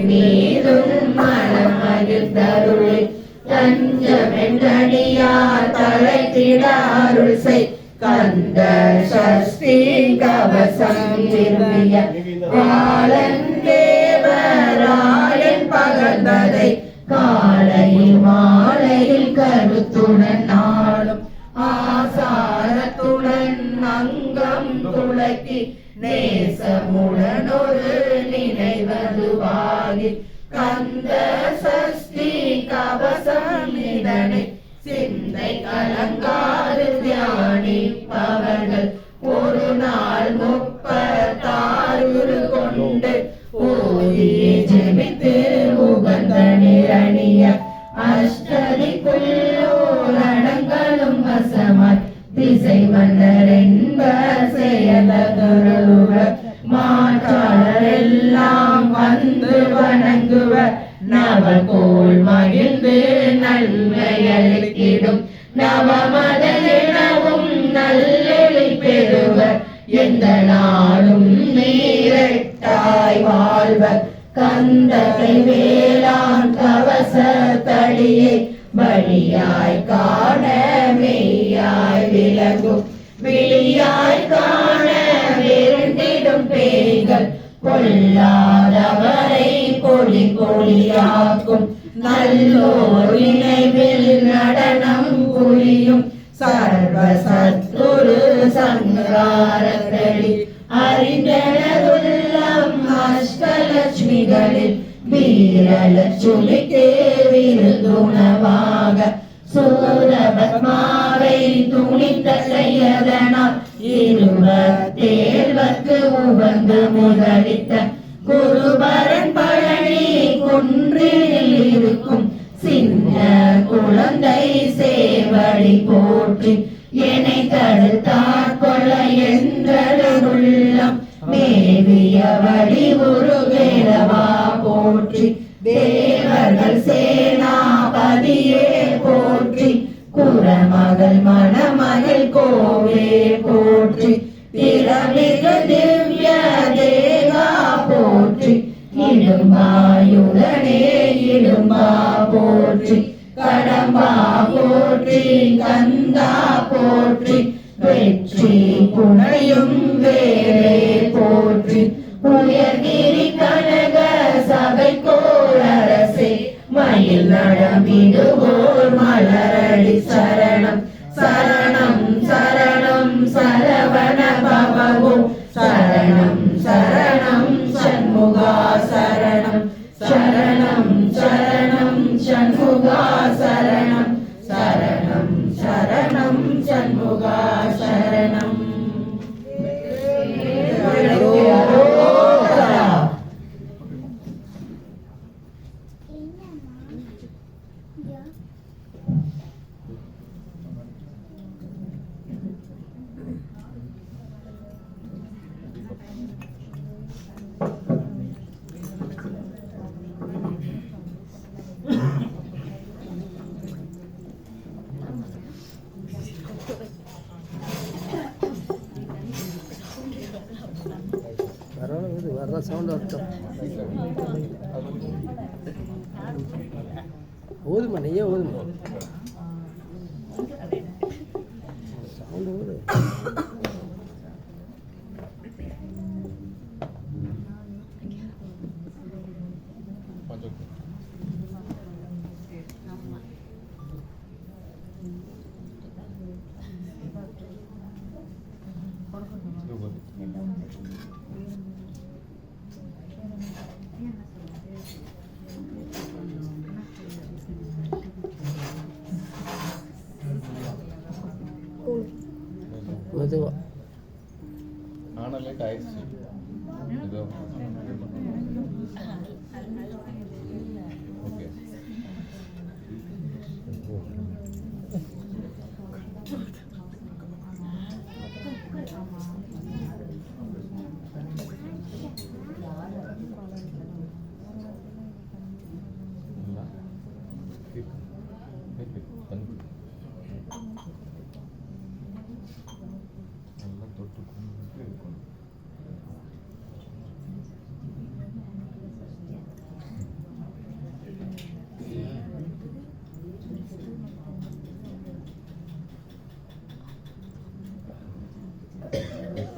மீதும் மனமகிழ் தருளை தஞ்சமென்றடியார் தலைத்திட அருள் செய் கந்த சஷ்டி கவசம் விரும்பிய பாலன் தேவராயன் பகர்ந்ததை காலையில் மாலையில் கருத்துடன் நாளும் ஆசாரத்துடன் அங்கம் துளக்கி நேசமுடன் ஒரு நினைவதுவாகி கந்த சஷ்டி கவசம் இதனை சிந்தை கலங்காது தியானிப்பவர்கள் ஒரு நாள் 36 கொண்டு ஓதியே ஜெபித்து உகந்த நிரணிய அஷ்டதிக்குள்ளோரணங்களும் வசமாய் திசை மன்னர் என்பர் செயலகருளுவ மாற்றாளர் எல்லாம் வந்து வணங்குவர் நவகோள் மகிழ்ந்து நன்மையளித்திடும் நவமத எனவும் நல்லெழி பெறுவர் எந்த நாளும் நீரட்டாய் வாழ்வர் கந்தகை வேளாண் கவச தடியை வழியாய் காண மெய்யாய் விளங்கும் விழியாய் காண விருந்திடும் பேய்கள் கொல்லாதவரை பொடி பொடியாக்கும் நல்லோர் நினைவில் நடனம் புரியும் சர்வ சத்துரு சங்காரத்தடி அறிந்தனதுள்ளம் அஷ்டலட்சுமிகளில் வீரலட்சுமிக்கு விருதுணவாக சூரபத்மாவை துணித்த கையதனால் 27 உவந்து முதலித்த குருபரன் பழனி குன்றில் இருக்கும் சின்ன குழந்தை சேவடி போற்றி என்னை தடுத்தாட்கொள்ள என்றுள்ளம் மேவிய வழி ஒரு வேலவா போற்றி தேவர்கள் சேனாபதியே போற்றி குரமகள் மணமகள் கோவே போற்றி திறமிகு திவ்ய தேகா போற்றி இடும்பாயுடனே இடும்பா போற்றி கடம்பா போற்றி கந்தா போற்றி வெற்றி புனையும் வேலை போற்றி உயர்கிரி கனக சபை கோரரசே மயில் நடமிடுவோர் மலரடி சரணம் சரணம் சரணம் சரவண பவோ சரணம் சரணம் சண்முகா சரணம் சரணம் சரணம் சண்முகா சரணம் சரணம் சரணம் சண்முகா சரணம். வர்ற சவுண்ட் வரட்டும். ஓதுமா நெய்யே ஓதுமா சவுண்ட் ஓது. மெதுவா ஆனால் லேட் ஆயிடுச்சு. ஓகே நல்லா தொட்டு கும்பிட்டு இருக்கணும். வெற்றி